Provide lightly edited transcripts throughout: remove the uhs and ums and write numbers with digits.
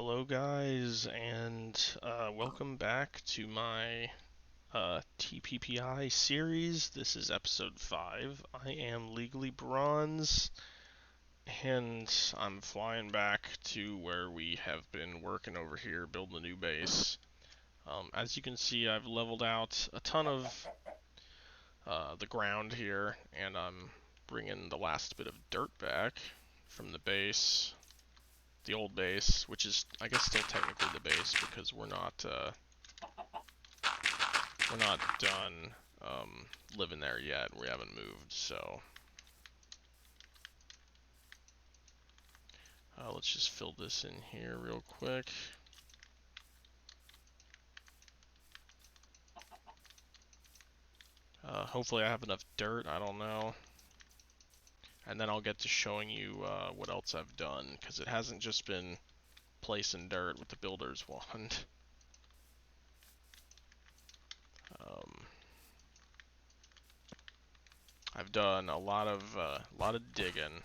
Hello, guys, and welcome back to my TPPI series. This is episode 5. I am Legally Bronze, and I'm flying back to where we have been working over here, building a new base. As you can see, I've leveled out a ton of the ground here, and I'm bringing the last bit of dirt back from the base. The old base, which is, I guess, still technically the base because we're not done living there yet. We haven't moved, so let's just fill this in here real quick. Hopefully, I have enough dirt. I don't know, and then I'll get to showing you what else I've done because it hasn't just been placing dirt with the builder's wand. Um, I've done a lot of digging,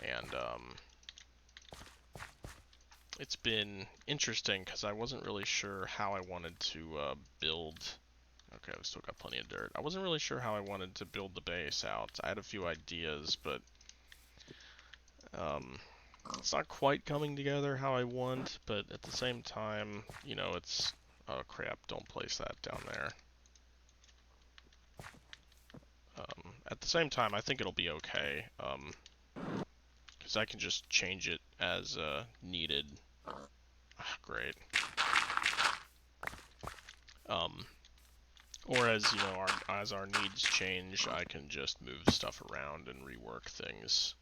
and it's been interesting because I wasn't really sure how I wanted to build. Okay, I've still got plenty of dirt. I wasn't really sure how I wanted to build the base out. I had a few ideas, but it's not quite coming together how I want. But at the same time, you know, it's... Oh crap, don't place that down there. At the same time, I think it'll be okay. Because I can just change it as needed. Ah, great. Or as, you know, as our needs change, I can just move stuff around and rework things.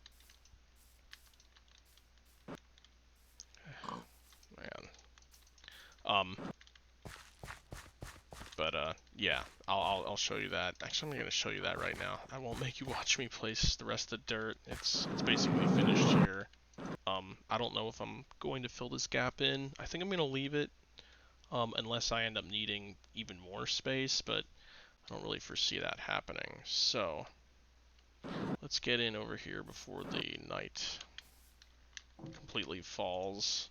Man. Yeah, I'll show you that. Actually, I'm gonna show you that right now. I won't make you watch me place the rest of the dirt. It's basically finished here. I don't know if I'm going to fill this gap in. I think I'm gonna leave it, unless I end up needing even more space, but I don't really foresee that happening. So, let's get in over here before the night completely falls.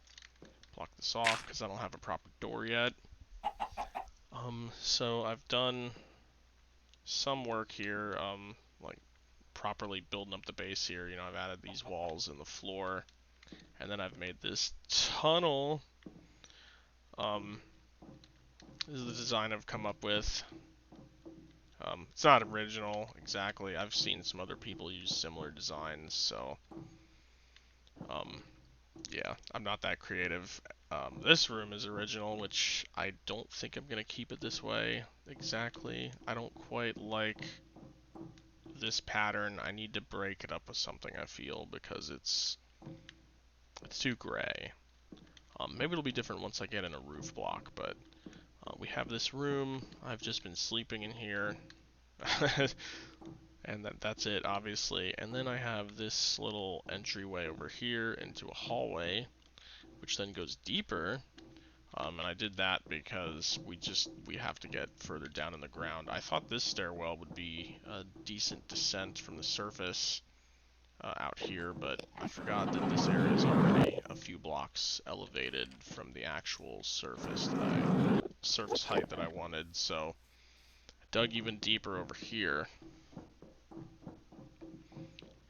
Block this off because I don't have a proper door yet. So I've done some work here, like properly building up the base here. You know, I've added these walls in the floor, and then I've made this tunnel. This is the design I've come up with. It's not original exactly. I've seen some other people use similar designs, so yeah, I'm not that creative. This room is original, which I don't think I'm gonna keep it this way exactly. I don't quite like this pattern. I need to break it up with something, I feel, because it's too gray. Maybe it'll be different once I get in a roof block, but we have this room. I've just been sleeping in here. And that's it, obviously. And then I have this little entryway over here into a hallway, which then goes deeper. And I did that because we have to get further down in the ground. I thought this stairwell would be a decent descent from the surface out here, but I forgot that this area is already a few blocks elevated from the actual surface height that I wanted. So I dug even deeper over here,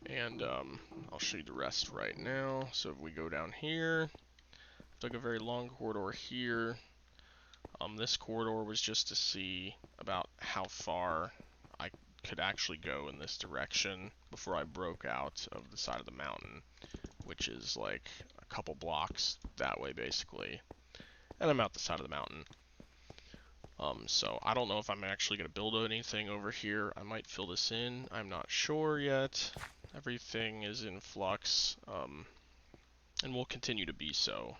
and I'll show you the rest right now. So if we go down here, I've dug a very long corridor here. This corridor was just to see about how far I could actually go in this direction before I broke out of the side of the mountain, which is like a couple blocks that way basically, and I'm out the side of the mountain. So I don't know if I'm actually going to build anything over here. I might fill this in. I'm not sure yet. Everything is in flux, and will continue to be so.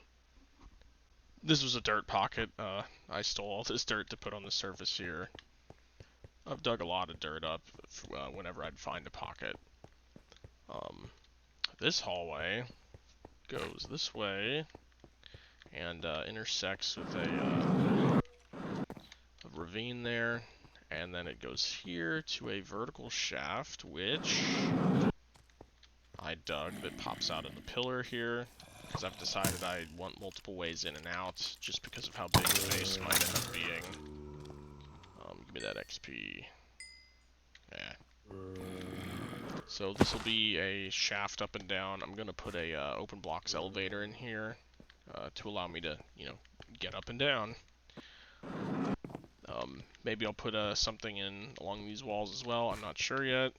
This was a dirt pocket. I stole all this dirt to put on the surface here. I've dug a lot of dirt up whenever I'd find a pocket. This hallway goes this way and intersects with a ravine there, and then it goes here to a vertical shaft, which I dug that pops out of the pillar here. because I've decided I want multiple ways in and out, just because of how big the base might end up being. Give me that XP. Yeah. So this will be a shaft up and down. I'm gonna put a open blocks elevator in here to allow me to, get up and down. Maybe I'll put something in along these walls as well. I'm not sure yet.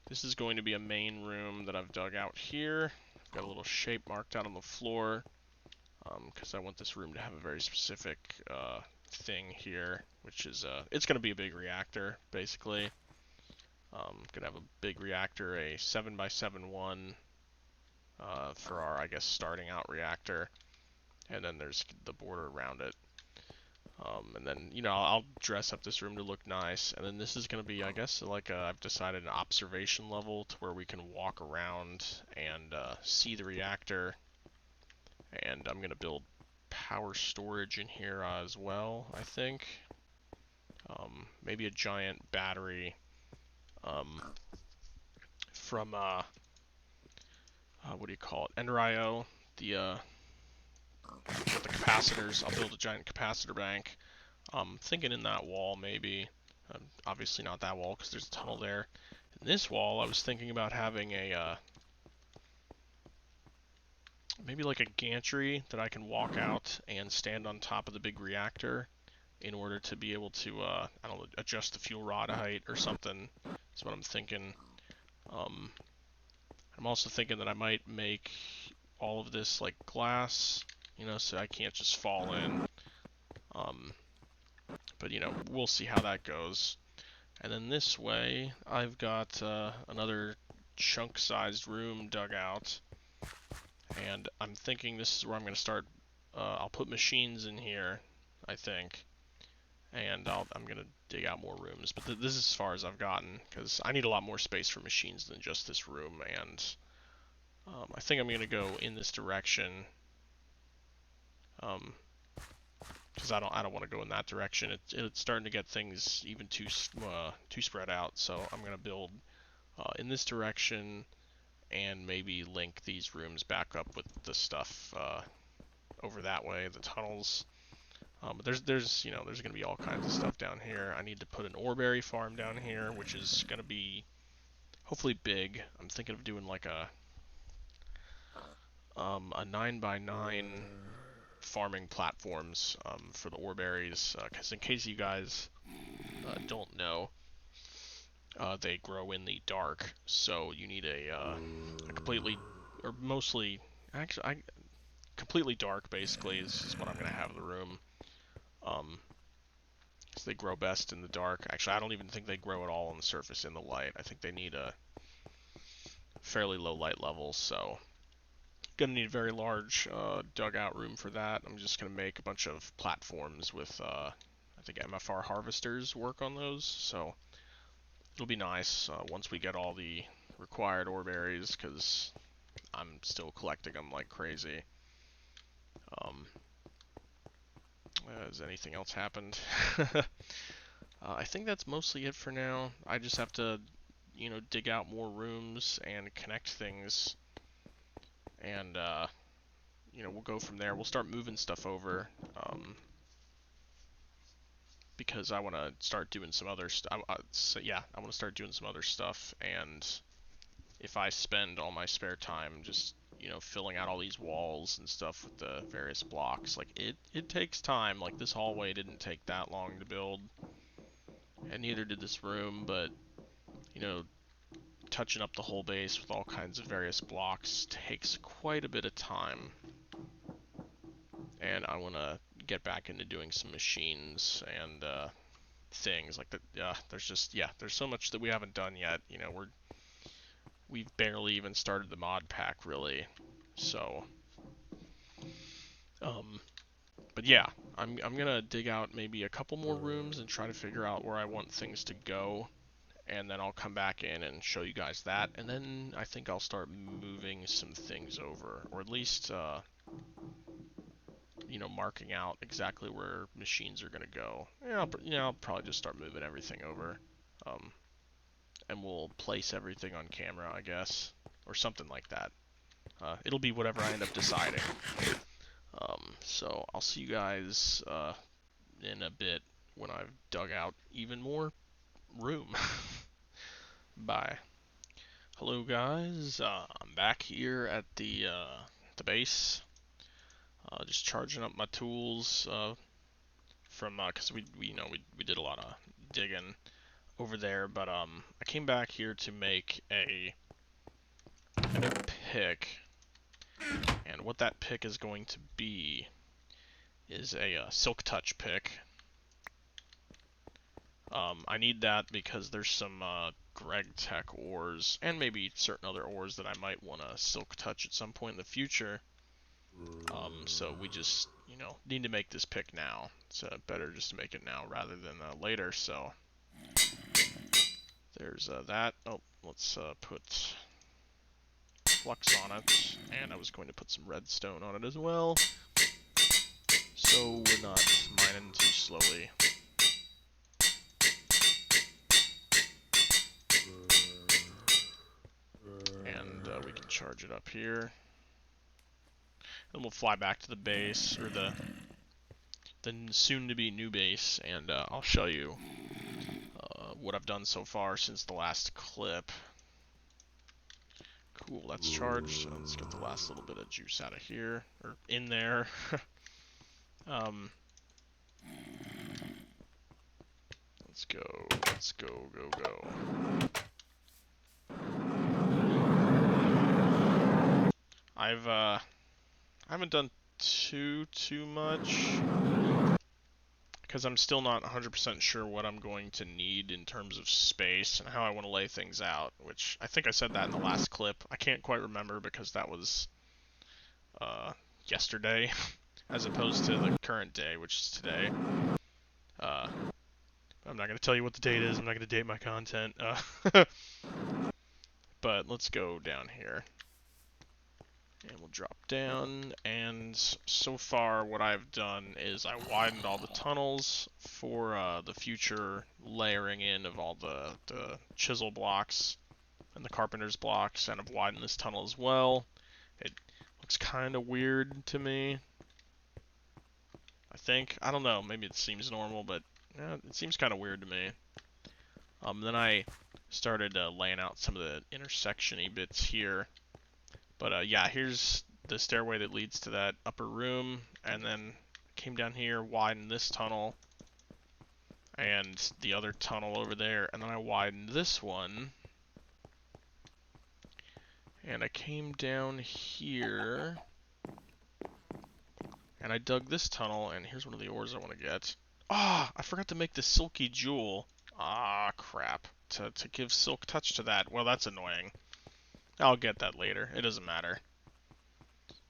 This is going to be a main room that I've dug out here. I've got a little shape marked out on the floor because I want this room to have a very specific thing here, which is it's going to be a big reactor, basically. Gonna have a big reactor, a 7x7 one for our, I guess, starting out reactor, and then there's the border around it. And then, I'll dress up this room to look nice, and then this is going to be, I guess, like I've decided an observation level to where we can walk around and see the reactor, and I'm going to build power storage in here as well, I think. Maybe a giant battery from, what do you call it, Ender.io, the capacitors. I'll build a giant capacitor bank. Thinking in that wall, maybe. Obviously not that wall, because there's a tunnel there. In this wall, I was thinking about having a, maybe like a gantry that I can walk out and stand on top of the big reactor in order to be able to, I don't know, adjust the fuel rod height or something. That's what I'm thinking. I'm also thinking that I might make all of this like glass, so I can't just fall in. But, we'll see how that goes. And then this way, I've got another chunk-sized room dug out. And I'm thinking this is where I'm going to start. I'll put machines in here, I think. And I'm going to dig out more rooms. But this is as far as I've gotten, because I need a lot more space for machines than just this room. And I think I'm going to go in this direction. Because I don't want to go in that direction. It's starting to get things even too spread out. So I'm going to build in this direction and maybe link these rooms back up with the stuff over that way, the tunnels. But there's going to be all kinds of stuff down here. I need to put an oreberry farm down here, which is going to be hopefully big. I'm thinking of doing like a 9x9 farming platforms for the oreberries, because in case you guys don't know, they grow in the dark, so you need a completely, or mostly, actually, completely dark basically is what I'm going to have in the room. So they grow best in the dark. Actually, I don't even think they grow at all on the surface in the light. I think they need a fairly low light level, so gonna need a very large dugout room for that. I'm just gonna make a bunch of platforms with I think MFR harvesters work on those, so it'll be nice once we get all the required ore berries, because I'm still collecting them like crazy. Has anything else happened? I think that's mostly it for now. I just have to, dig out more rooms and connect things, and we'll go from there. We'll start moving stuff over, because I want to start doing some other stuff. So yeah, I want to start doing some other stuff, and if I spend all my spare time just filling out all these walls and stuff with the various blocks, like it takes time. Like this hallway didn't take that long to build, and neither did this room, but touching up the whole base with all kinds of various blocks takes quite a bit of time, and I want to get back into doing some machines and things like that. There's so much that we haven't done yet. We've barely even started the mod pack, really. So, but yeah, I'm gonna dig out maybe a couple more rooms and try to figure out where I want things to go, and then I'll come back in and show you guys that, and then I think I'll start moving some things over, or at least marking out exactly where machines are gonna go. I'll probably just start moving everything over, and we'll place everything on camera, I guess. or something like that. It'll be whatever I end up deciding. So I'll see you guys in a bit when I've dug out even more room. Bye. Hello guys, I'm back here at the base, just charging up my tools from because we did a lot of digging over there, but I came back here to make a new pick, and what that pick is going to be is a Silk Touch pick. I need that because there's some Greg Tech ores, and maybe certain other ores that I might want to Silk Touch at some point in the future. So we just, need to make this pick now. It's better just to make it now rather than later, so there's that. Oh, let's put flux on it, and I was going to put some redstone on it as well, so we're not mining too slowly. And we can charge it up here. Then we'll fly back to the base, or the soon-to-be new base, and I'll show you what I've done so far since the last clip. Cool, that's charged. Let's get the last little bit of juice out of here, or in there. Let's go. I haven't done too much, because I'm still not 100% sure what I'm going to need in terms of space and how I want to lay things out, which I think I said that in the last clip. I can't quite remember because that was yesterday as opposed to the current day, which is today. I'm not going to tell you what the date is. I'm not going to date my content. But let's go down here. And we'll drop down, and so far what I've done is I widened all the tunnels for the future layering in of all the chisel blocks and the carpenter's blocks, and I've widened this tunnel as well. It looks kind of weird to me, I think. I don't know, maybe it seems normal, but it seems kind of weird to me. Then I started laying out some of the intersection-y bits here. But yeah, here's the stairway that leads to that upper room, and then came down here, widened this tunnel, and the other tunnel over there, and then I widened this one, and I came down here, and I dug this tunnel, and here's one of the ores I want to get. Ah, I forgot to make the silky jewel. Ah, crap. To give silk touch to that. Well, that's annoying. I'll get that later. It doesn't matter.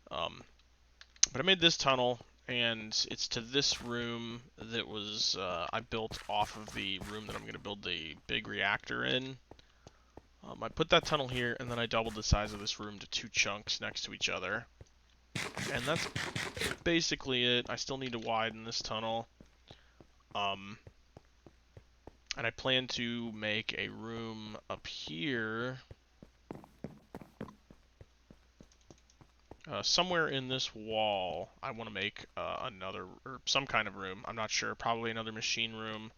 But I made this tunnel, and it's to this room that was I built off of the room that I'm going to build the big reactor in. I put that tunnel here, and then I doubled the size of this room to 2 chunks next to each other. And that's basically it. I still need to widen this tunnel. And I plan to make a room up here. Somewhere in this wall, I want to make another, or some kind of room. I'm not sure, probably another machine room.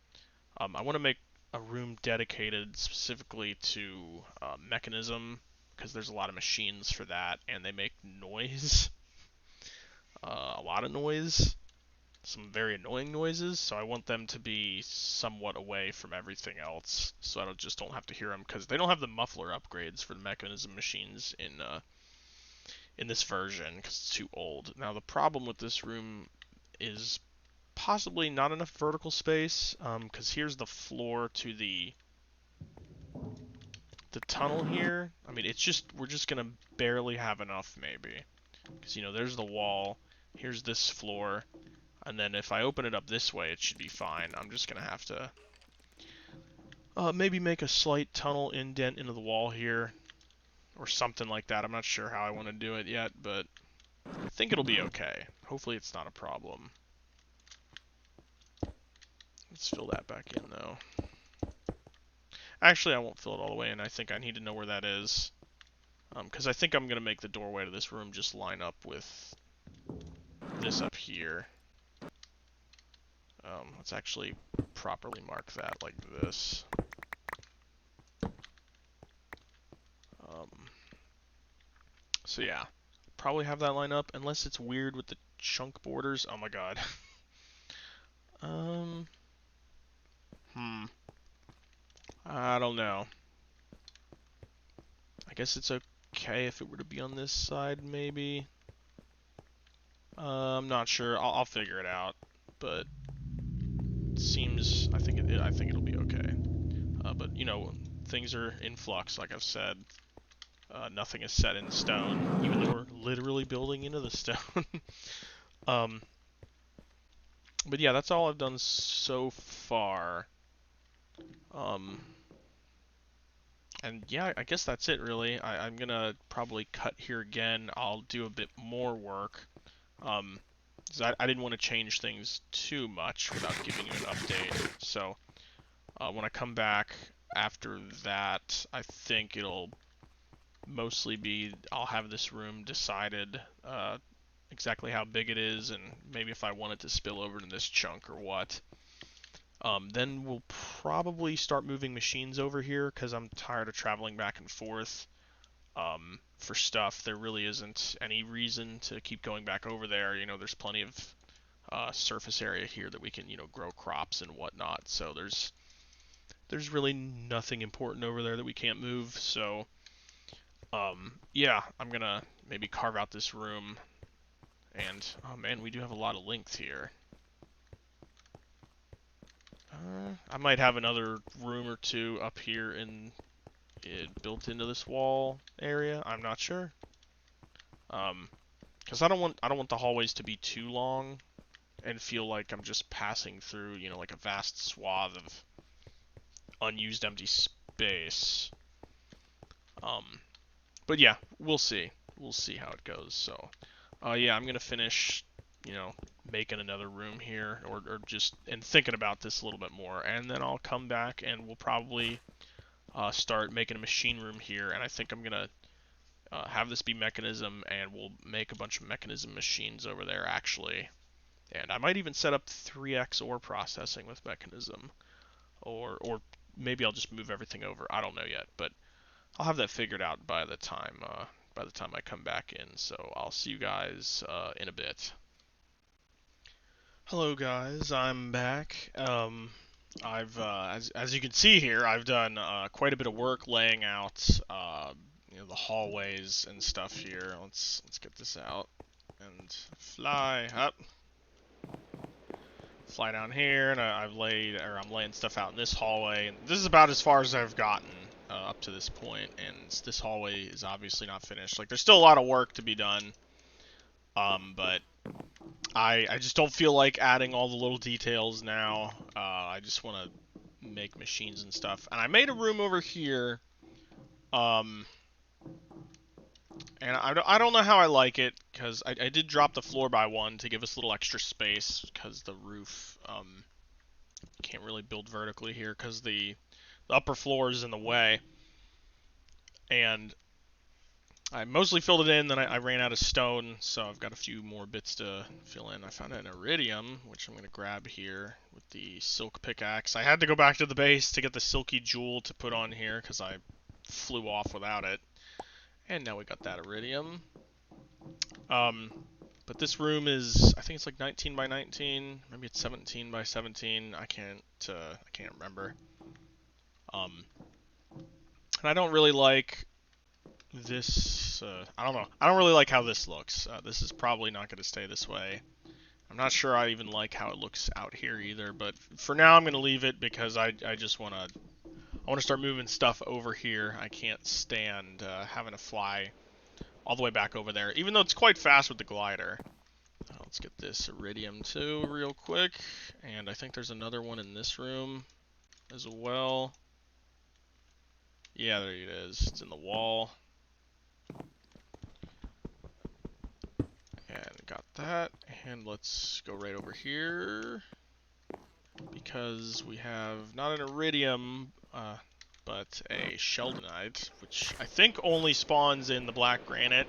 I want to make a room dedicated specifically to mechanism, because there's a lot of machines for that, and they make noise. A lot of noise. Some very annoying noises, so I want them to be somewhat away from everything else, so I just don't have to hear them, because they don't have the muffler upgrades for the mechanism machines in this version, because it's too old. Now, the problem with this room is possibly not enough vertical space, because here's the floor to the tunnel here. I mean, we're just gonna barely have enough, maybe, because there's the wall, here's this floor, and then if I open it up this way, it should be fine. I'm just gonna have to maybe make a slight tunnel indent into the wall here, or something like that. I'm not sure how I want to do it yet, but I think it'll be okay. Hopefully it's not a problem. Let's fill that back in, though. Actually, I won't fill it all the way in. I think I need to know where that is. Because I think I'm going to make the doorway to this room just line up with this up here. Let's actually properly mark that like this. So yeah, probably have that line up, unless it's weird with the chunk borders. Oh my god. um, I don't know. I guess it's okay if it were to be on this side, maybe. I'm not sure. I'll figure it out, but it seems I think it'll be okay. But you know, things are in flux, like I've said. Nothing is set in stone, even though we're literally building into the stone. um, but yeah, that's all I've done so far. And yeah, I guess that's it really. I'm gonna probably cut here again. I'll do a bit more work. 'Cause I didn't want to change things too much without giving you an update. So when I come back after that, I think it'll mostly be I'll have this room decided exactly how big it is, and maybe if I want it to spill over to this chunk or what. Then we'll probably start moving machines over here because I'm tired of traveling back and forth for stuff. There really isn't any reason to keep going back over there. You know, there's plenty of surface area here that we can, you know, grow crops and whatnot. So there's really nothing important over there that we can't move. So yeah, I'm gonna maybe carve out this room. And oh man, we do have a lot of length here. I might have another room or two up here in it built into this wall area. I'm not sure. Because I don't want the hallways to be too long and feel like I'm just passing through, you know, like a vast swath of unused empty space. But yeah, we'll see. We'll see how it goes. So, yeah, I'm gonna finish, you know, making another room here, or just and thinking about this a little bit more, and then I'll come back and we'll probably start making a machine room here. And I think I'm gonna have this be mechanism, and we'll make a bunch of mechanism machines over there actually. And I might even set up 3x ore processing with mechanism, or maybe I'll just move everything over. I don't know yet, but I'll have that figured out by the time I come back in. So I'll see you guys in a bit. Hello guys, I'm back. I've as you can see here, I've done quite a bit of work laying out you know, the hallways and stuff here. Let's get this out and fly up. Fly down here, and I'm laying stuff out in this hallway. And this is about as far as I've gotten up to this point, and this hallway is obviously not finished. Like, there's still a lot of work to be done, but I just don't feel like adding all the little details now. I just want to make machines and stuff. And I made a room over here, and I don't know how I like it, because I did drop the floor by one to give us a little extra space, because the roof, can't really build vertically here, because the upper floor is in the way. And I mostly filled it in, then I ran out of stone, so I've got a few more bits to fill in. I found an iridium, which I'm going to grab here with the silk pickaxe. I had to go back to the base to get the silky jewel to put on here, because I flew off without it. And now we got that iridium. But this room is, I think it's like 19 by 19, maybe it's 17 by 17. I can't remember. And I don't really like this. I don't know. I don't really like how this looks. This is probably not going to stay this way. I'm not sure I even like how it looks out here either. But for now, I'm going to leave it because I just want to start moving stuff over here. I can't stand having to fly all the way back over there, even though it's quite fast with the glider. Let's get this iridium too real quick, and I think there's another one in this room as well. Yeah, there it is. It's in the wall. And got that, and let's go right over here, because we have not an iridium, but a Sheldonite, which I think only spawns in the black granite.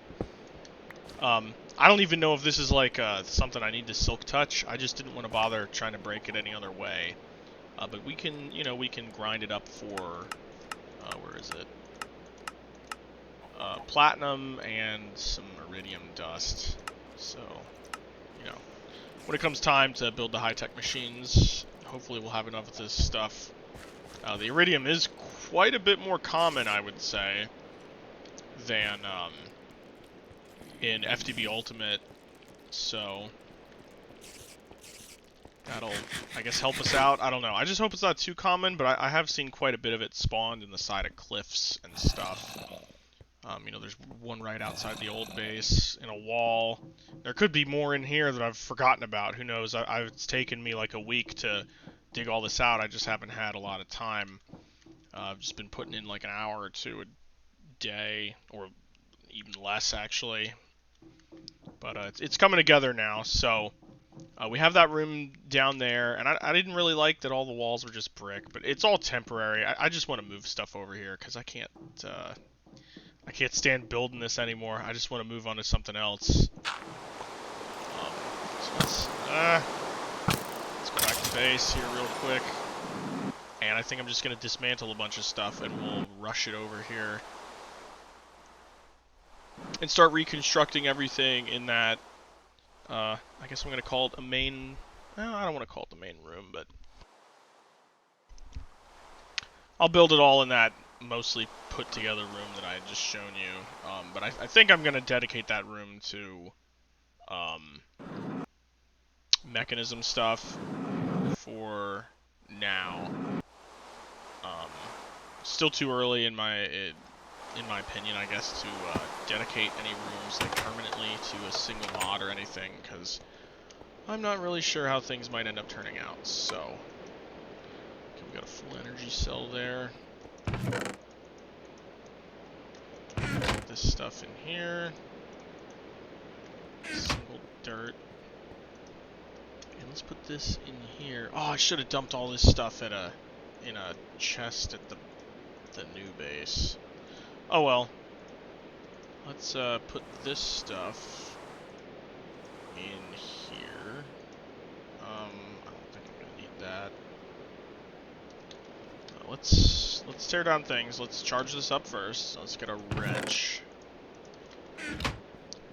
I don't even know if this is like something I need to silk touch. I just didn't want to bother trying to break it any other way. But we can, we can grind it up for, where is it? Platinum and some iridium dust. So, when it comes time to build the high-tech machines, hopefully we'll have enough of this stuff. The iridium is quite a bit more common, I would say, than in FTB Ultimate, so that'll, I guess, help us out. I don't know. I just hope it's not too common, but I have seen quite a bit of it spawned in the side of cliffs and stuff. There's one right outside the old base, in a wall. There could be more in here that I've forgotten about. Who knows? It's taken me like a week to dig all this out. I just haven't had a lot of time. I've just been putting in like an hour or two a day, or even less, actually. But it's coming together now, so we have that room down there, and I didn't really like that all the walls were just brick, but it's all temporary. I just want to move stuff over here, because I can't stand building this anymore. I just want to move on to something else. So let's go back to base here real quick. And I think I'm just going to dismantle a bunch of stuff, and we'll rush it over here. And start reconstructing everything in that, I guess I'm going to call it a main, well, I don't want to call it the main room, but I'll build it all in that mostly put together room that I had just shown you. But I think I'm going to dedicate that room to mechanism stuff for now. Still too early in my opinion, I guess, to dedicate any rooms like permanently to a single mod or anything, because I'm not really sure how things might end up turning out. So, okay, we got a full energy cell there. Put this stuff in here. Single dirt. And let's put this in here. Oh, I should have dumped all this stuff in a chest at the new base. Oh well. Let's put this stuff in here. I don't think I'm gonna need that. Let's tear down things. Let's charge this up first. Let's get a wrench.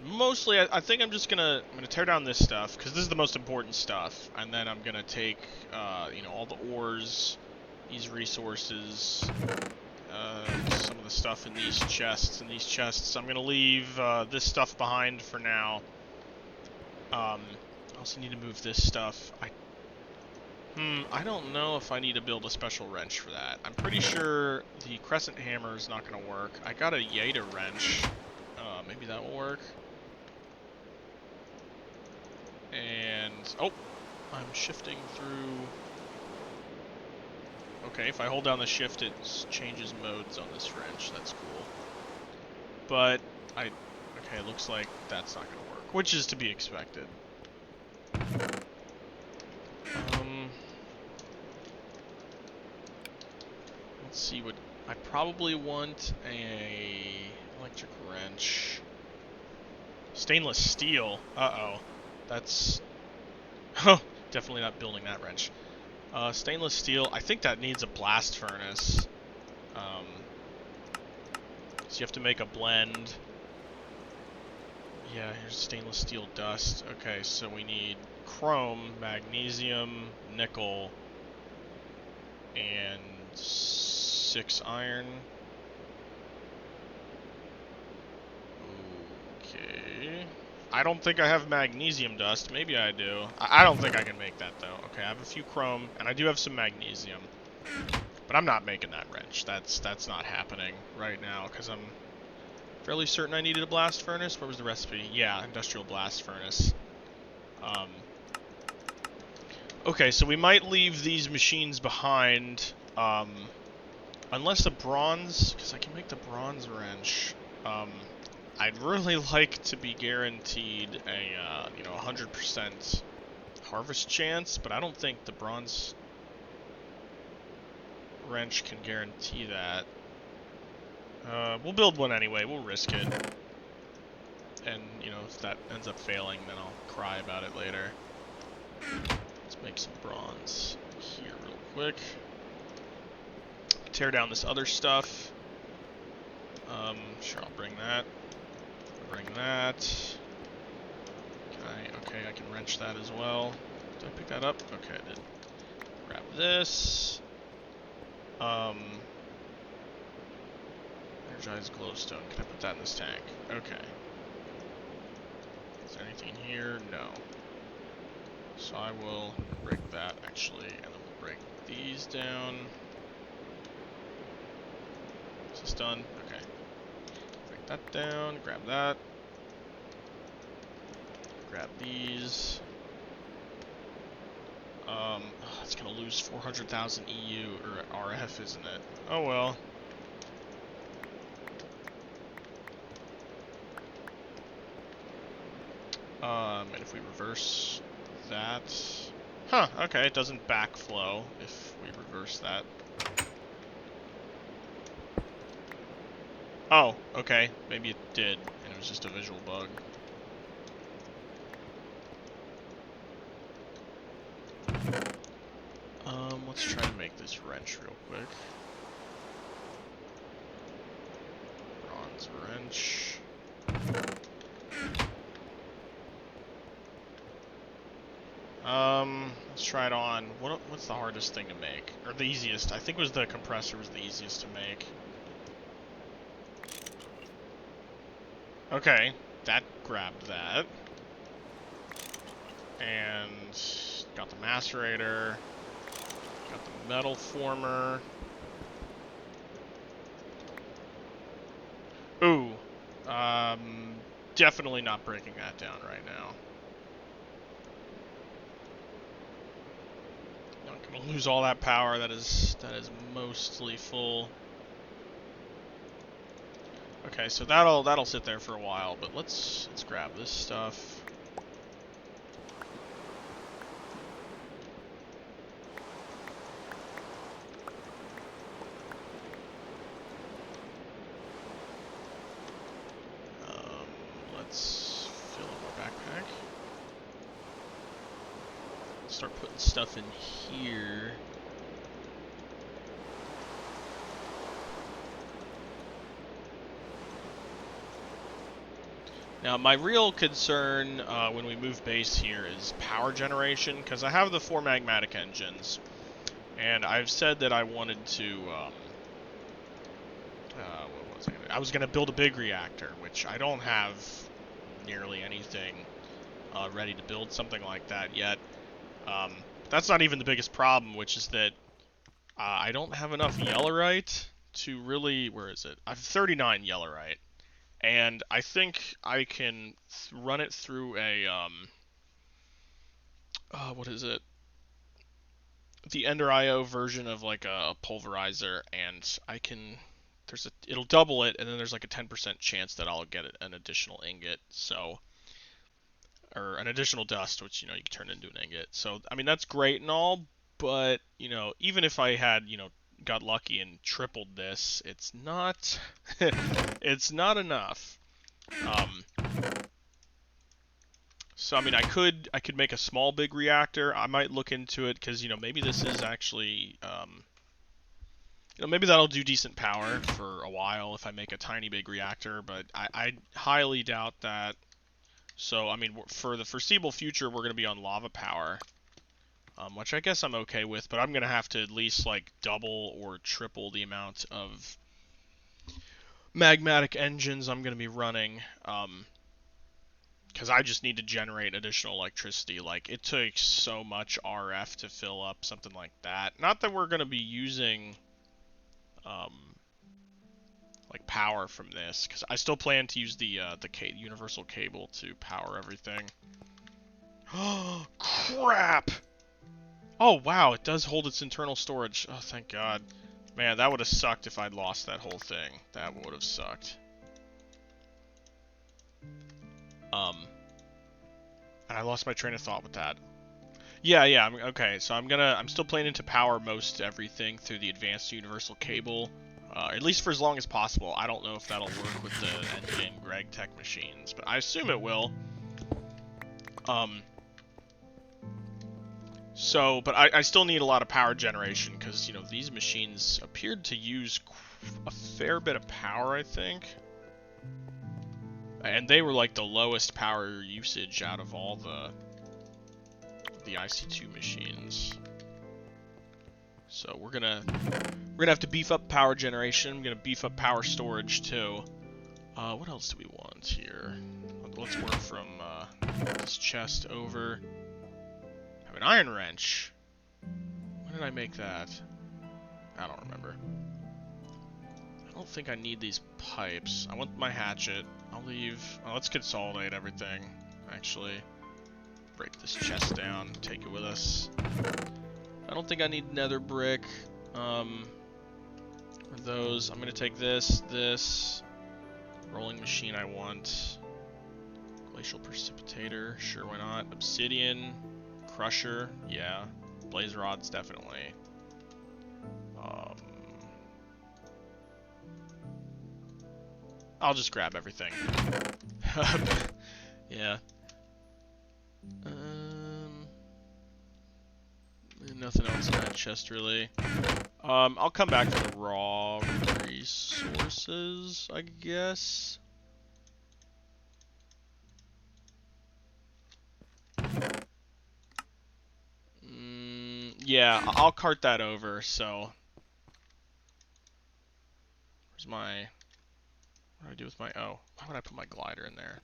Mostly, I think I'm gonna tear down this stuff because this is the most important stuff, and then I'm gonna take all the ores, these resources, some of the stuff in these chests. I'm gonna leave this stuff behind for now. I also need to move this stuff. I don't know if I need to build a special wrench for that. I'm pretty sure the crescent hammer is not gonna work. I got a Yeta wrench. Maybe that will work. And oh, I'm shifting through. Okay, if I hold down the shift, it changes modes on this wrench. That's cool. But okay, it looks like that's not gonna work, which is to be expected. Let's see what I probably want. A electric wrench. Stainless steel. Uh-oh. That's definitely not building that wrench. Stainless steel. I think that needs a blast furnace. So you have to make a blend. Yeah, here's stainless steel dust. Okay, so we need chrome, magnesium, nickel, and 6 iron. Okay. I don't think I have magnesium dust. Maybe I do. I don't think I can make that, though. Okay, I have a few chrome, and I do have some magnesium. But I'm not making that wrench. That's not happening right now, because I'm fairly certain I needed a blast furnace. Where was the recipe? Yeah, industrial blast furnace. Okay, so we might leave these machines behind, unless the bronze, because I can make the bronze wrench. I'd really like to be guaranteed a 100% harvest chance, but I don't think the bronze. wrench can guarantee that. We'll build one anyway. We'll risk it. And, you know, if that ends up failing, then I'll cry about it later. Let's make some bronze here real quick. Tear down this other stuff. Sure, I'll bring that. Bring that. Okay, I can wrench that as well. Did I pick that up? Okay, I did. Grab this. Energized glowstone. Can I put that in this tank? Okay. Is there anything in here? No. So I will break that, actually, and then we'll break these down. Is this done? Okay. Break that down, grab that. Grab these. It's gonna lose 400,000 EU, or RF, isn't it? Oh well. And if we reverse that... Huh, okay, it doesn't backflow if we reverse that. Oh, okay, maybe it did, and it was just a visual bug. Let's try to make this wrench real quick. Bronze wrench. Let's try it on. What's the hardest thing to make? Or the easiest? I think the compressor was the easiest to make. Okay, that grabbed that. And got the macerator. Got the metal former. Ooh. Definitely not breaking that down right now. Not gonna lose all that power. That is mostly full. Okay, so that'll sit there for a while, but let's grab this stuff. Let's fill up our backpack. Start putting stuff in here. Now, my real concern when we move base here is power generation, because I have the 4 magmatic engines, and I've said that I wanted to, what was I was going to build a big reactor, which I don't have nearly anything ready to build something like that yet. That's not even the biggest problem, which is that I don't have enough Yellorite to really, where is it? I have 39 Yellorite. And I think I can run it through a, what is it? The Ender IO version of like a pulverizer, and I can, it'll double it, and then there's like a 10% chance that I'll get an additional ingot, so, or an additional dust, which, you know, you can turn into an ingot. So, I mean, that's great and all, but, you know, even if I had, you know, got lucky and tripled this, it's not, it's not enough. So I mean, I could make a small big reactor. I might look into it because, you know, maybe this is actually, you know, maybe that'll do decent power for a while if I make a tiny big reactor, but I highly doubt that. So I mean, for the foreseeable future, we're gonna be on lava power, which I guess I'm okay with, but I'm gonna have to at least like double or triple the amount of magmatic engines I'm gonna be running. Because I just need to generate additional electricity. Like, it takes so much RF to fill up something like that. Not that we're going to be using, like, power from this, because I still plan to use the universal cable to power everything. Oh, crap! Oh, wow, it does hold its internal storage. Oh, thank God. Man, that would have sucked if I'd lost that whole thing. That would have sucked. And I lost my train of thought with that. Yeah. Okay, so I'm still planning to power most everything through the advanced universal cable, at least for as long as possible. I don't know if that'll work with the engine Greg Tech machines, but I assume it will. But I still need a lot of power generation because, you know, these machines appeared to use a fair bit of power, I think. And they were like the lowest power usage out of all the IC2 machines. So we're gonna have to beef up power generation. I'm gonna beef up power storage too. What else do we want here? Let's work from this chest over. I have an iron wrench. When did I make that? I don't remember. I don't think I need these pipes. I want my hatchet. I'll leave. Oh, let's consolidate everything, actually. Break this chest down, take it with us. I don't think I need nether brick. For those, I'm gonna take this. Rolling machine I want. Glacial precipitator, sure, why not? Obsidian, crusher, yeah. Blaze rods, definitely. I'll just grab everything. Yeah. Nothing else in that chest, really. I'll come back for the raw resources, I guess. Yeah, I'll cart that over, so... Where's my... What do I do with my... Oh, why would I put my glider in there?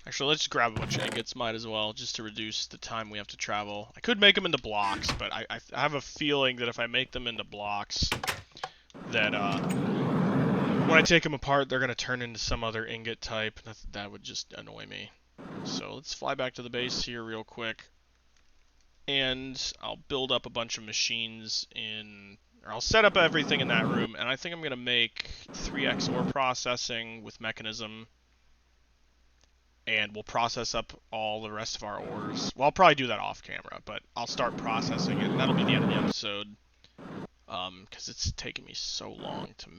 Actually, let's grab a bunch of ingots, might as well, just to reduce the time we have to travel. I could make them into blocks, but I have a feeling that if I make them into blocks, that when I take them apart, they're going to turn into some other ingot type. That would just annoy me. So let's fly back to the base here real quick. And I'll build up a bunch of machines or I'll set up everything in that room, and I think I'm going to make 3x ore processing with mechanism. And we'll process up all the rest of our ores. Well, I'll probably do that off camera, but I'll start processing it, and that'll be the end of the episode. Because it's taken me so long to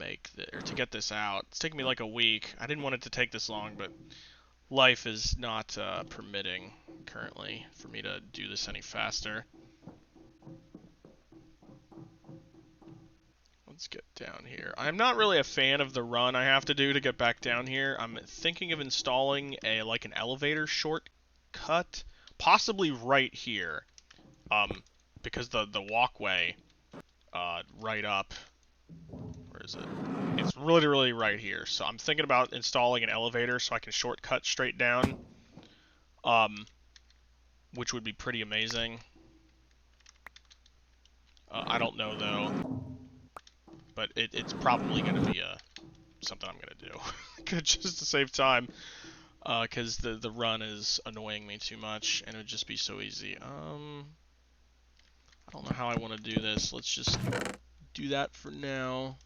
to get this out. It's taken me like a week. I didn't want it to take this long, but life is not permitting currently for me to do this any faster. Let's get down here. I'm not really a fan of the run I have to do to get back down here. I'm thinking of installing an elevator shortcut, possibly right here. Because the walkway right up, where is it? It's literally right here. So I'm thinking about installing an elevator so I can shortcut straight down. Which would be pretty amazing. I don't know though. But it's probably going to be something I'm going to do. Just to save time. Because the run is annoying me too much, and it would just be so easy. I don't know how I want to do this. Let's just do that for now.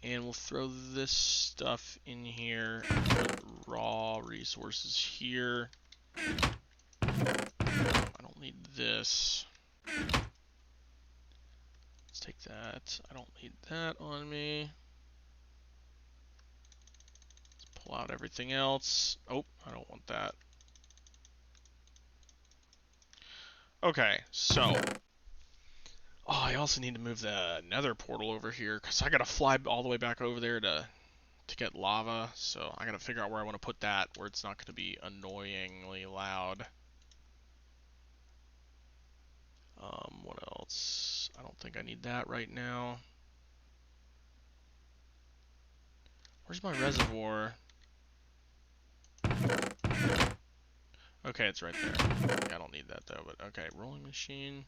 And we'll throw this stuff in here. Put raw resources here. I don't need this. Let's take that. I don't need that on me. Let's pull out everything else. Oh, I don't want that. Okay, so... Oh, I also need to move the nether portal over here, because I gotta fly all the way back over there to get lava, so I gotta figure out where I want to put that, where it's not gonna be annoyingly loud. What else? I don't think I need that right now. Where's my reservoir? Okay, it's right there. Yeah, I don't need that though, but okay, rolling machine.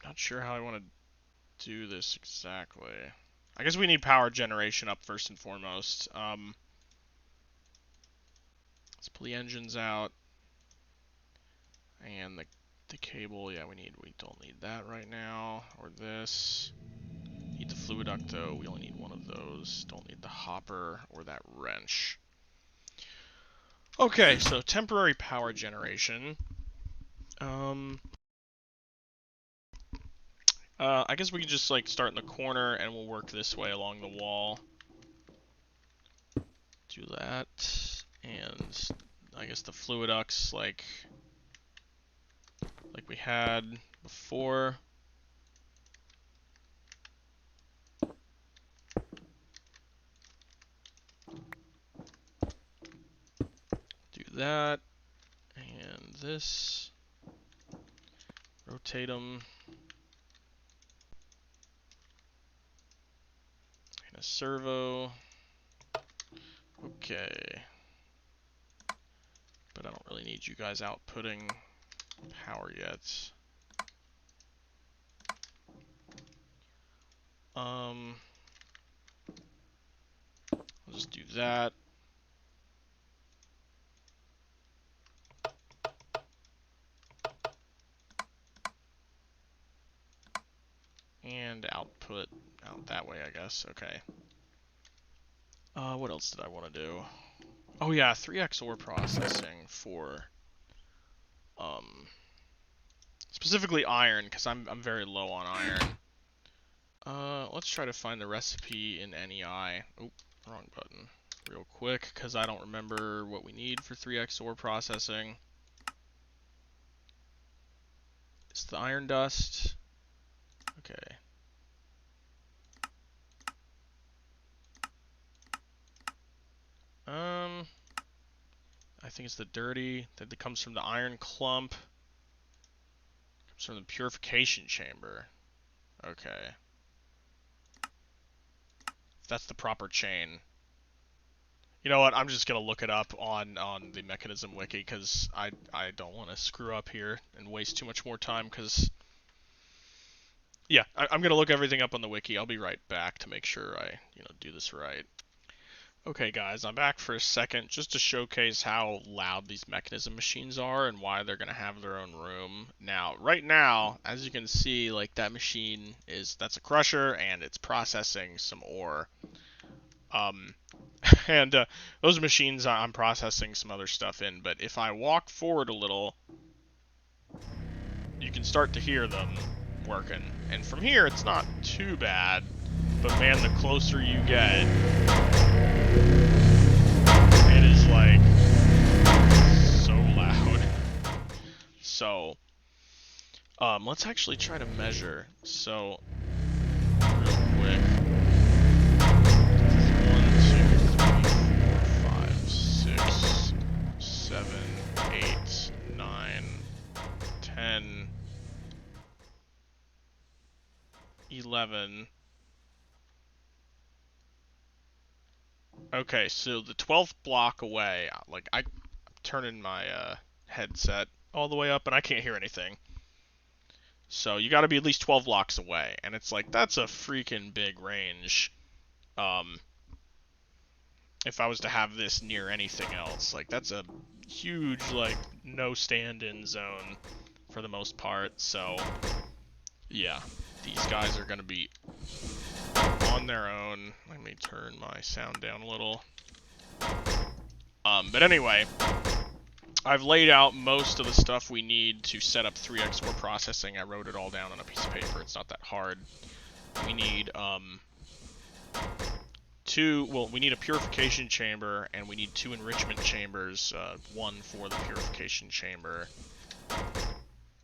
Not sure how I want to do this exactly. I guess we need power generation up first and foremost. Let's pull the engines out. And the cable. Yeah, we don't need that right now. Or this. Need the fluid duct though. We only need one of those. Don't need the hopper or that wrench. Okay, so temporary power generation. I guess we can just like start in the corner and we'll work this way along the wall. Do that, and I guess the fluid ducts like we had before. Do that, and this. Rotate them. And a servo. Okay. But I don't really need you guys outputting power yet. I'll just do that. And output out that way, I guess. Okay. What else did I want to do? Oh yeah, 3x ore processing for specifically iron, because I'm very low on iron. Let's try to find the recipe in NEI. Oop, wrong button. Real quick, because I don't remember what we need for 3x ore processing. It's the iron dust. Okay. I think it's the dirty that comes from the iron clump. Comes from the purification chamber. Okay. That's the proper chain. You know what? I'm just gonna look it up on the Mekanism wiki because I don't want to screw up here and waste too much more time. Because yeah, I'm gonna look everything up on the wiki. I'll be right back to make sure I do this right. Okay guys, I'm back for a second just to showcase how loud these Mekanism machines are and why they're gonna have their own room. Now, right now, as you can see, like that machine that's a crusher and it's processing some ore. And those machines I'm processing some other stuff in, but if I walk forward a little, you can start to hear them working. And from here, it's not too bad, but man, the closer you get, it is like so loud. So, let's actually try to measure. So, real quick. 7, 8, 9, 10, 11. Okay, so the 12th block away, like I'm turning my headset all the way up and I can't hear anything. So you gotta be at least 12 blocks away, and it's like, that's a freaking big range. If I was to have this near anything else, like that's a huge, like, no stand-in zone for the most part. So yeah, these guys are gonna be on their own. Let me turn my sound down a little. But anyway, I've laid out most of the stuff we need to set up 3x ore processing. I wrote it all down on a piece of paper. It's not that hard. We need we need a purification chamber, and we need 2 enrichment chambers, 1 for the purification chamber.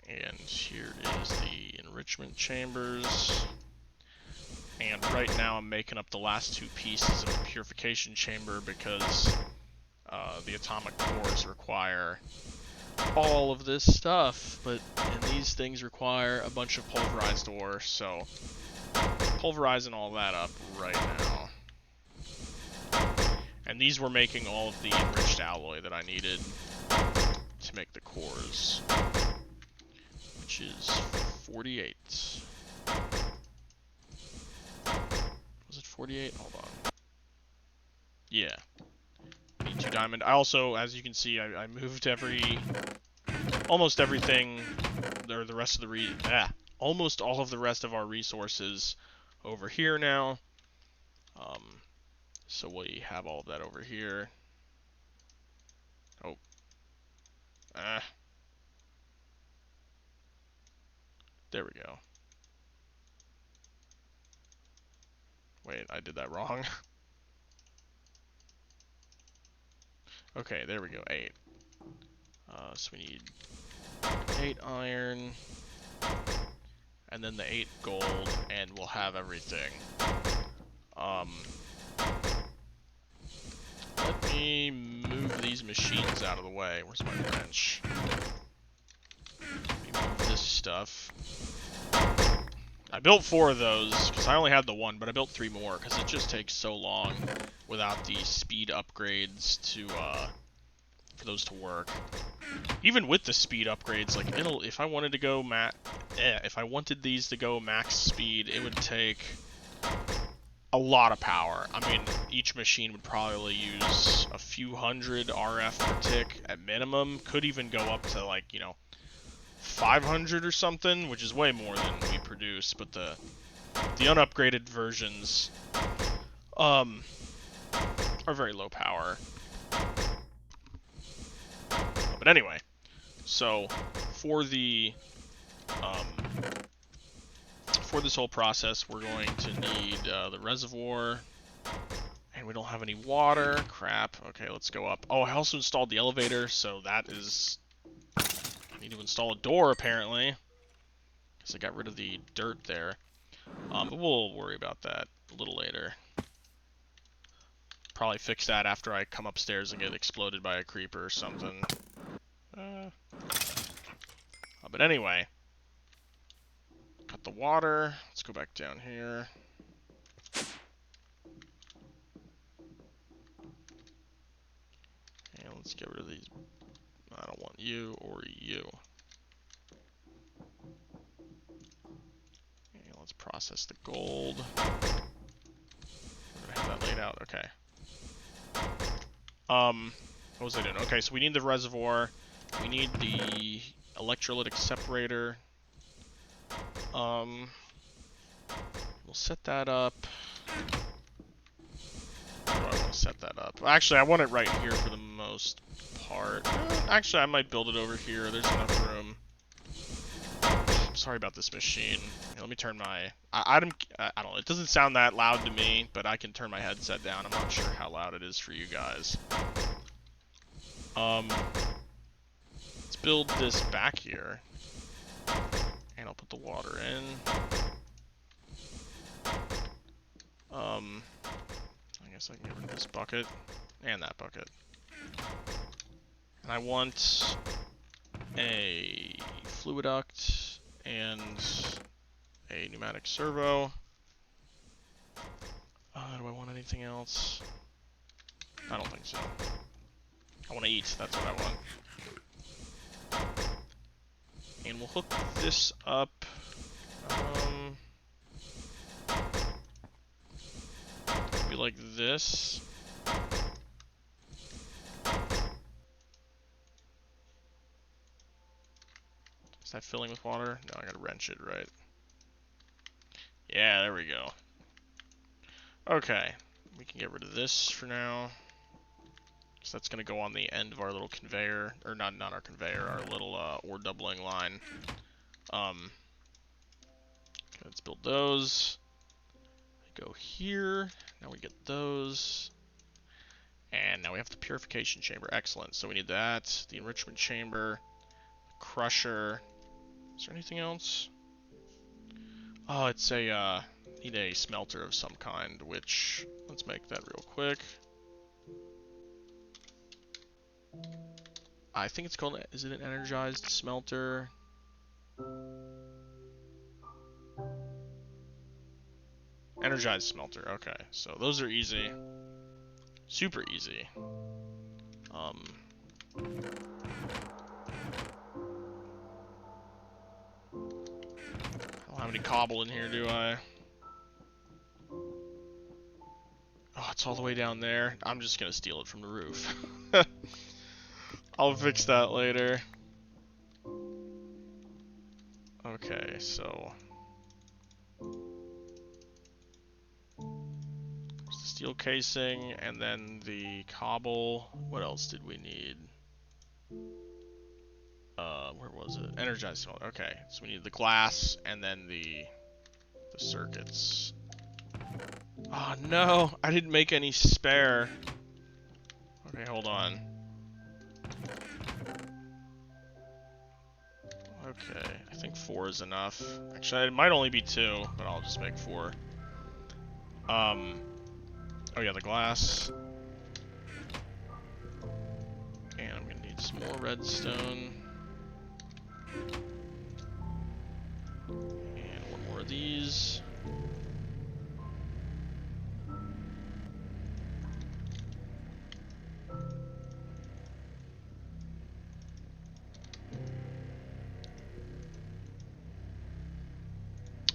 And here is the enrichment chambers. And right now I'm making up the last 2 pieces of the purification chamber because the atomic cores require all of this stuff, and these things require a bunch of pulverized ore, so pulverizing all that up right now. And these were making all of the enriched alloy that I needed to make the cores, which is 48. Was it 48? Hold on. Yeah. Need 2 diamond. I also, as you can see, I moved almost everything or the rest of the almost all of the rest of our resources over here now. So we have all of that over here. Oh. There we go. Wait, I did that wrong. Okay, there we go, 8. So we need 8 iron, and then the 8 gold, and we'll have everything. Let me move these machines out of the way. Where's my wrench? Let me move this stuff. I built 4 of those, because I only had the 1, but I built 3 more, because it just takes so long without the speed upgrades to, for those to work. Even with the speed upgrades, like, if I wanted to go if I wanted these to go max speed, it would take a lot of power. I mean, each machine would probably use a few hundred RF per tick at minimum. Could even go up to, like, 500 or something, which is way more than we produce, but the unupgraded versions are very low power. But anyway, so for the for this whole process, we're going to need the reservoir, and we don't have any water. Crap. Okay, let's go up. Oh, I also installed the elevator, so that is... I need to install a door, apparently, because I got rid of the dirt there. But we'll worry about that a little later. Probably fix that after I come upstairs and get exploded by a creeper or something. But anyway, got the water. Let's go back down here. And let's get rid of these. I don't want you or you. And let's process the gold. We're gonna have that laid out. Okay. What was I doing? Okay, so we need the reservoir. We need the electrolytic separator. We'll set that up. Where do I want to set that up? Actually, I want it right here for the most part. Actually, I might build it over here. There's enough room. Sorry about this machine. Here, let me turn my... I don't know. It doesn't sound that loud to me, but I can turn my headset down. I'm not sure how loud it is for you guys. Let's build this back here. And I'll put the water in. I guess I can get rid of this bucket. And that bucket. And I want a fluid duct and a pneumatic servo. Do I want anything else? I don't think so. I want to eat, that's what I want. And we'll hook this up. Be like this. Is that filling with water? No, I gotta wrench it, right? Yeah, there we go. Okay, we can get rid of this for now. So that's gonna go on the end of our little conveyor, or not our conveyor, our little ore doubling line. Okay, let's build those. We go here. Now we get those. And now we have the purification chamber. Excellent. So we need that, the enrichment chamber, the crusher. Is there anything else? Oh, it's a, need a smelter of some kind, which, let's make that real quick. I think it's called, is it an energized smelter? Energized smelter, okay. So those are easy. Super easy. I don't have any cobble in here, do I? Oh, it's all the way down there. I'm just gonna steal it from the roof. I'll fix that later. Okay, so the steel casing, and then the cobble. What else did we need? Where was it? Energized smelter. Okay, so we need the glass and then the circuits. Oh no, I didn't make any spare. Okay, hold on. Okay, I think 4 is enough. Actually, it might only be 2, but I'll just make 4. Oh yeah, the glass. And I'm gonna need some more redstone. And 1 more of these.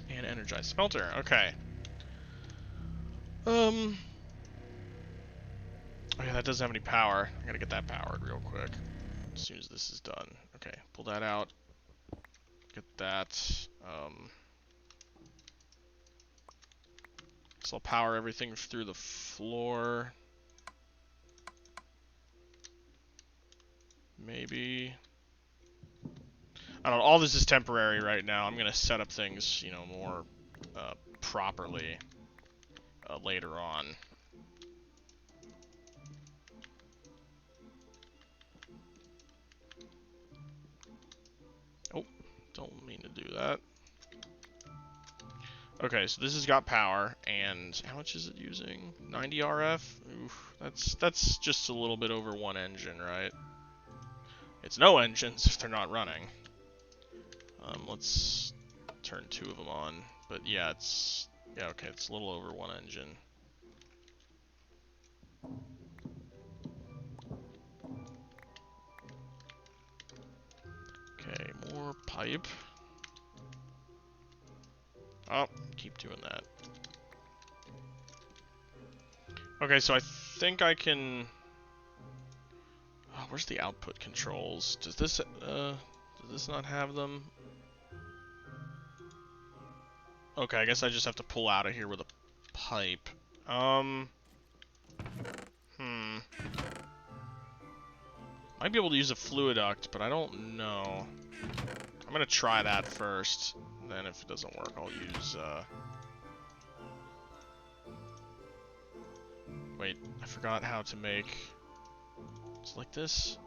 And energized smelter. Okay. Oh yeah, that doesn't have any power. I gotta get that powered real quick. As soon as this is done. Okay, pull that out. Get that. So I'll power everything through the floor. Maybe. I don't know, all this is temporary right now. I'm gonna set up things, you know, more properly later on. Oh, don't mean to do that. Okay, so this has got power, and how much is it using? 90 RF? Oof, that's just a little bit over 1 engine, right? It's no engines if they're not running. Let's turn 2 of them on, but yeah, okay, it's a little over 1 engine. Okay, more pipe. Oh, keep doing that. Okay, so I think I can... Oh, where's the output controls? Does this not have them? Okay, I guess I just have to pull out of here with a pipe. Might be able to use a fluiduct, but I don't know. I'm gonna try that first. Then if it doesn't work, I'll use, Wait, I forgot how to make... It's like this?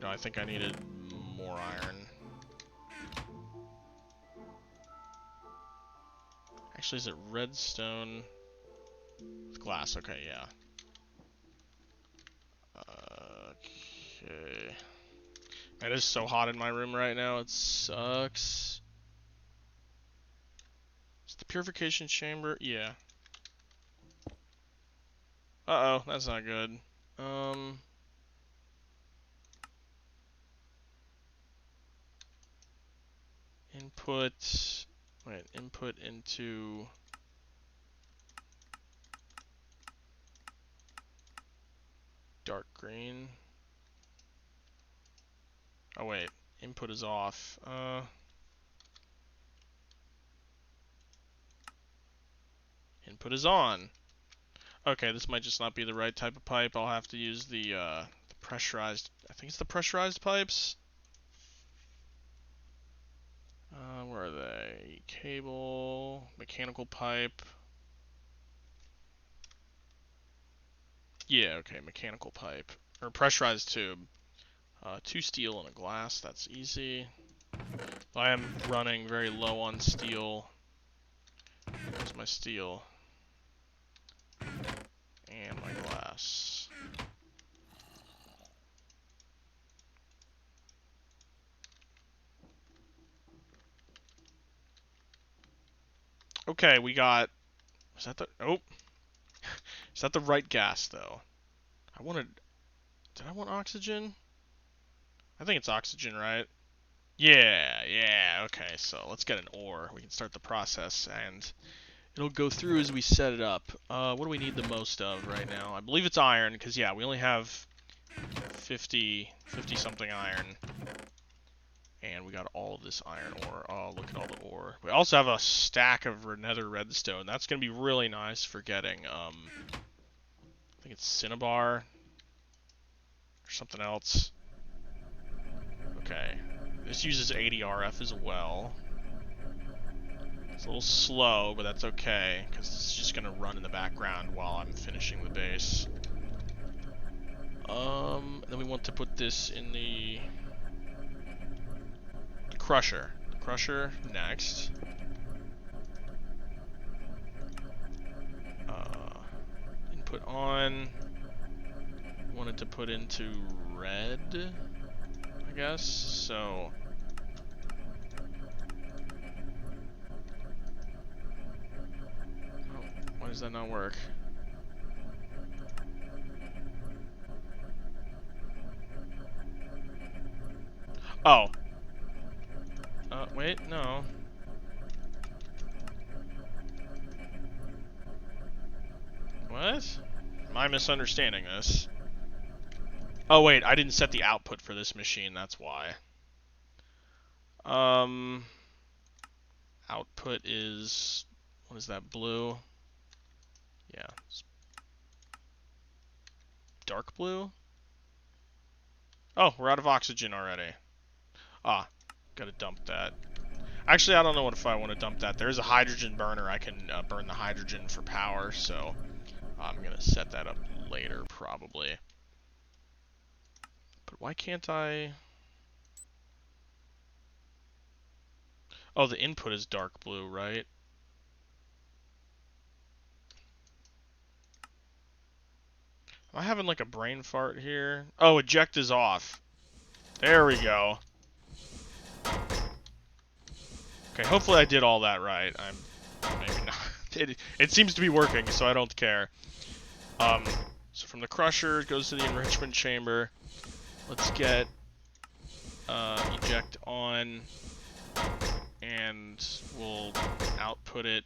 No, I think I needed more iron. Actually, is it redstone with glass? Okay, yeah. Okay. It is so hot in my room right now, it sucks. Is the purification chamber? Yeah. Uh-oh, that's not good. Input into... dark green. Oh wait, input is off. Input is on. Okay, this might just not be the right type of pipe. I'll have to use the pressurized... I think it's the pressurized pipes? Where are they? Cable, mechanical pipe. Yeah, okay, mechanical pipe. Or pressurized tube. 2 steel and a glass, that's easy. I am running very low on steel. Where's my steel? And my glass. Okay, we got... Is that the... Oh! Is that the right gas, though? I wanted... Did I want oxygen? I think it's oxygen, right? Yeah, okay, so let's get an ore. We can start the process, and it'll go through as we set it up. What do we need the most of right now? I believe it's iron, because, yeah, we only have 50-something iron. And we got all of this iron ore. Oh, look at all the ore. We also have a stack of nether redstone. That's going to be really nice for getting, I think it's cinnabar or something else. Okay. This uses 80 RF as well. It's a little slow, but that's okay, because it's just going to run in the background while I'm finishing the base. Then we want to put this in the crusher. The crusher next. Input on. Wanted to put into red, I guess. So oh, why does that not work? Oh. Wait, no. What? Am I misunderstanding this? Oh wait, I didn't set the output for this machine, that's why. Output is, what is that, blue? Yeah. Dark blue? Oh, we're out of oxygen already. Ah, gotta dump that. Actually, I don't know if I want to dump that. There is a hydrogen burner. I can burn the hydrogen for power, so I'm gonna set that up later, probably. But why can't I... Oh, the input is dark blue, right? Am I having like a brain fart here? Oh, eject is off. There we go. Okay, hopefully I did all that right. Maybe not. It seems to be working, so I don't care. So from the crusher, it goes to the enrichment chamber. Let's get eject on, and we'll output it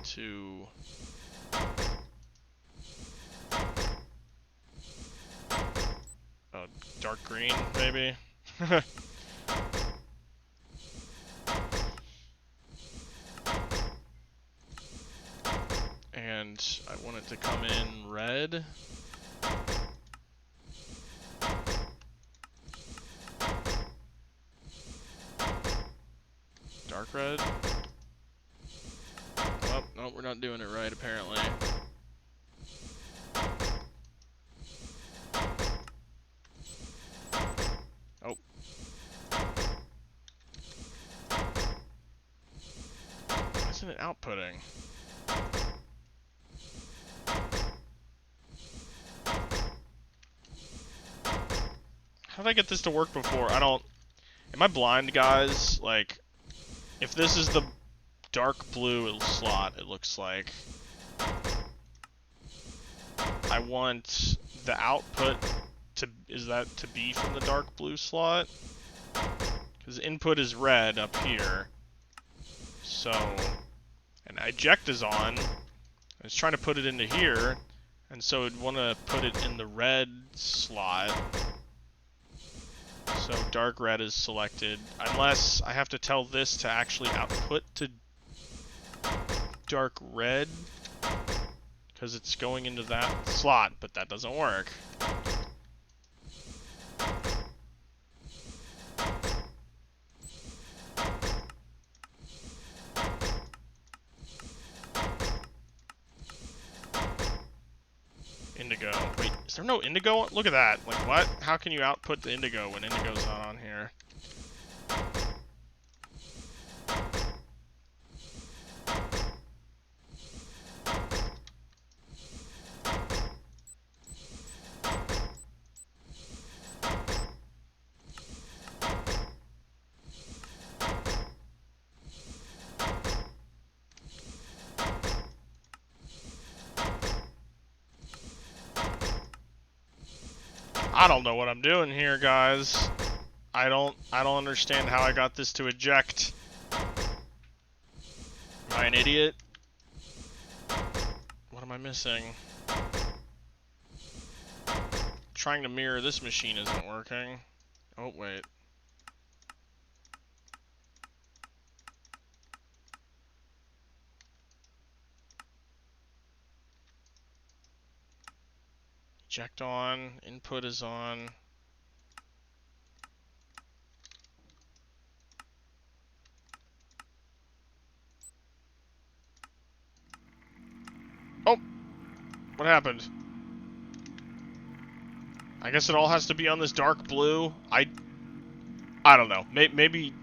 to dark green, maybe. And I want it to come in red. Dark red. Oh, no, we're not doing it right, apparently. Oh. Why isn't it outputting? How did I get this to work before? I don't... Am I blind, guys? Like, if this is the dark blue slot, it looks like, I want the output to... Is that to be from the dark blue slot? Because input is red up here. So... And eject is on. It's trying to put it into here. And so it'd want to put it in the red slot. So dark red is selected, unless I have to tell this to actually output to dark red, because it's going into that slot, but that doesn't work. Indigo. Wait, is there no indigo? Look at that. Like, what? How can you output the indigo when indigo's not on here? I don't know what I'm doing here, guys. I don't understand how I got this to eject. Am I an idiot? What am I missing? Trying to mirror this machine isn't working. Oh, wait. Eject on, input is on. Oh! What happened? I guess it all has to be on this dark blue. I don't know. Maybe...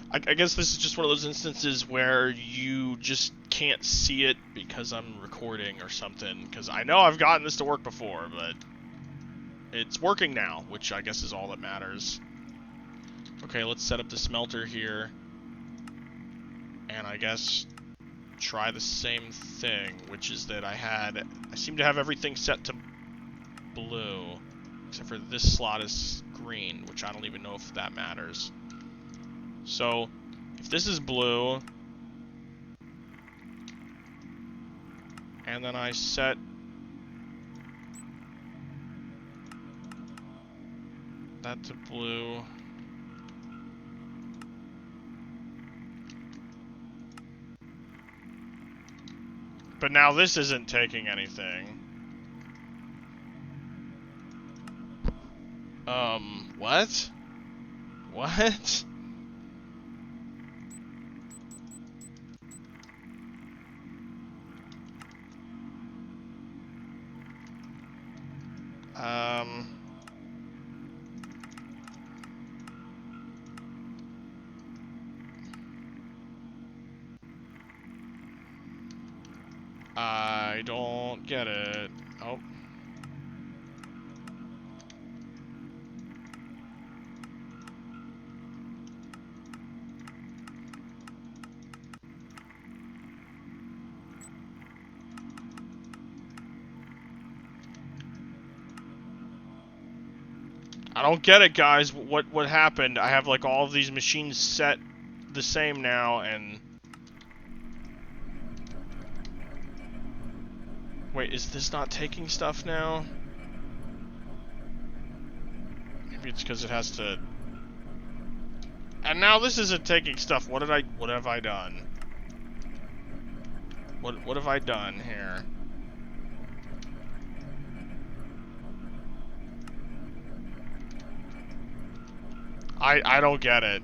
I guess this is just one of those instances where you just can't see it because I'm recording or something. Because I know I've gotten this to work before, but it's working now, which I guess is all that matters. Okay, let's set up the smelter here. And I guess try the same thing, which is that I seem to have everything set to blue. Except for this slot is green, which I don't even know if that matters. So, if this is blue, and then I set that to blue, but now this isn't taking anything. What? What? I don't get it. Oh. I don't get it, guys. What happened? I have like all of these machines set the same now, and wait, is this not taking stuff now? Maybe it's because it has to. And now this isn't taking stuff. What have I done? What have I done here? I don't get it.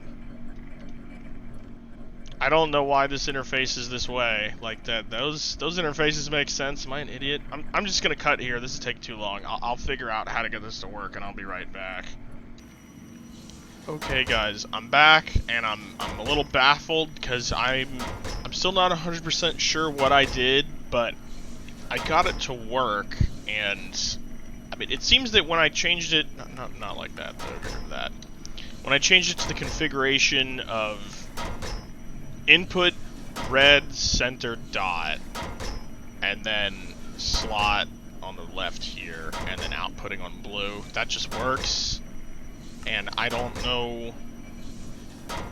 I don't know why this interface is this way. Like that, those interfaces make sense. Am I an idiot? I'm just gonna cut here. This is taking too long. I'll figure out how to get this to work, and I'll be right back. Okay, guys, I'm back, and I'm a little baffled because I'm still not 100% sure what I did, but I got it to work, and I mean, it seems that when I changed it, not like that, that. When I changed it to the configuration of input red center dot, and then slot on the left here, and then outputting on blue, that just works. And I don't know,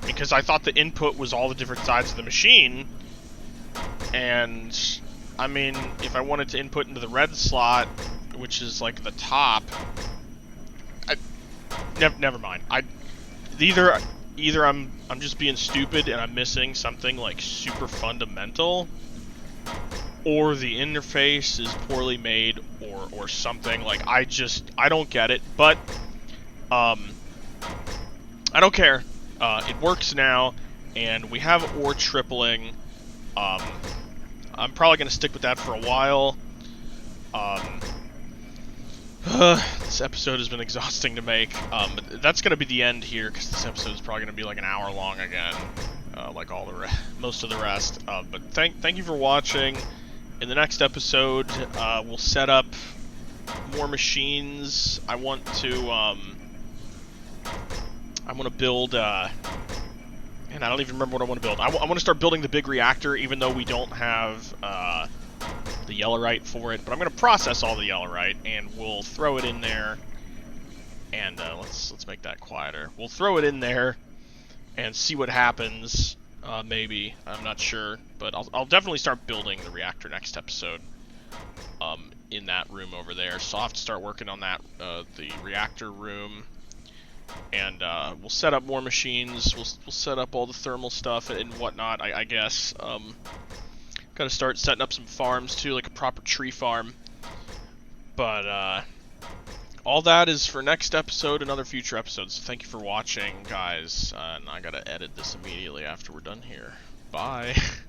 because I thought the input was all the different sides of the machine, and I mean, if I wanted to input into the red slot, which is like the top, never mind. Either I'm just being stupid and I'm missing something like super fundamental, or the interface is poorly made, or something. Like I don't get it. But I don't care. It works now, and we have ore tripling. I'm probably gonna stick with that for a while. This episode has been exhausting to make. That's gonna be the end here, because this episode is probably gonna be like an hour long again, like all the most of the rest. But thank you for watching. In the next episode, we'll set up more machines. I want to build. And I don't even remember what I want to build. I want to start building the big reactor, even though we don't have the Yellorite for it. But I'm going to process all the Yellorite, and we'll throw it in there. And let's make that quieter. We'll throw it in there and see what happens. Maybe, I'm not sure, but I'll definitely start building the reactor next episode. In that room over there. So I'll have to start working on that, the reactor room. And we'll set up more machines. We'll set up all the thermal stuff and whatnot. I guess. Got to start setting up some farms too, like a proper tree farm. But all that is for next episode and other future episodes. Thank you for watching, guys. And I gotta edit this immediately after we're done here. Bye.